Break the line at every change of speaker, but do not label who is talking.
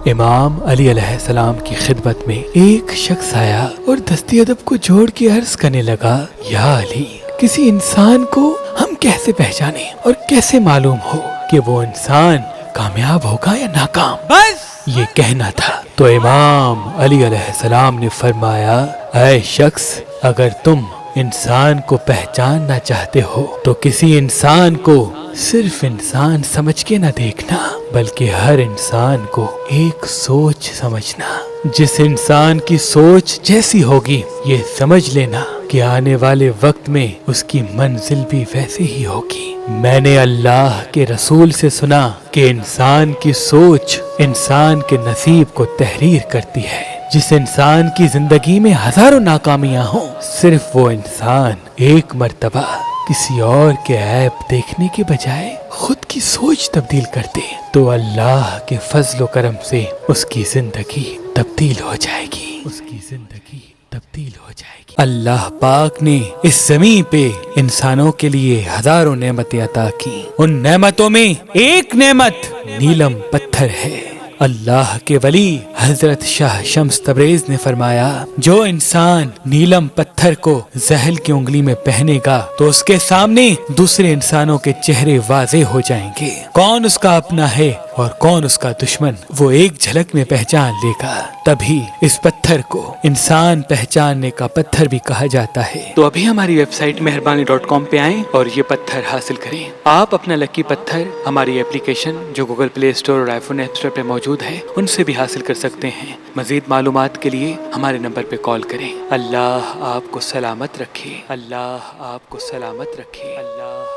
امام علی علیہ السلام کی خدمت میں ایک شخص آیا اور دستی ادب کو جوڑ کے عرض کرنے لگا، یا علی، کسی انسان کو ہم کیسے پہچانے اور کیسے معلوم ہو کہ وہ انسان کامیاب ہوگا یا ناکام؟ بس یہ کہنا تھا تو امام علی علیہ السلام نے فرمایا، اے شخص، اگر تم انسان کو پہچاننا چاہتے ہو تو کسی انسان کو صرف انسان سمجھ کے نہ دیکھنا، بلکہ ہر انسان کو ایک سوچ سمجھنا۔ جس انسان کی سوچ جیسی ہوگی یہ سمجھ لینا کہ آنے والے وقت میں اس کی منزل بھی ویسے ہی ہوگی۔ میں نے اللہ کے رسول سے سنا کہ انسان کی سوچ انسان کے نصیب کو تحریر کرتی ہے۔ جس انسان کی زندگی میں ہزاروں ناکامیاں ہوں، صرف وہ انسان ایک مرتبہ کسی اور کے عیب دیکھنے کے بجائے خود کی سوچ تبدیل کر دے تو اللہ کے فضل و کرم سے اس کی زندگی تبدیل ہو جائے گی، اس کی زندگی تبدیل ہو جائے گی۔ اللہ پاک نے اس زمین پہ انسانوں کے لیے ہزاروں نعمتیں عطا کی، ان نعمتوں میں ایک نعمت نیلم پتھر ہے۔ اللہ کے ولی حضرت شاہ شمس تبریز نے فرمایا، جو انسان نیلم پتھر کو زحل کی انگلی میں پہنے گا تو اس کے سامنے دوسرے انسانوں کے چہرے واضح ہو جائیں گے، کون اس کا اپنا ہے اور کون اس کا دشمن وہ ایک جھلک میں پہچان لے گا۔ تبھی اس پتھر کو انسان پہچاننے کا پتھر بھی کہا جاتا ہے۔ تو ابھی ہماری ویب سائٹ مہربانی.com پہ آئیں اور یہ پتھر حاصل کریں۔ آپ اپنا لکی پتھر ہماری اپلیکیشن جو گوگل پلے اسٹور اور آئی فون ایپ اسٹور پہ موجود ہے ان سے بھی حاصل کر سکتے ہیں۔ مزید معلومات کے لیے ہمارے نمبر پہ کال کریں۔ اللہ آپ کو سلامت رکھے، اللہ آپ کو سلامت رکھے، اللہ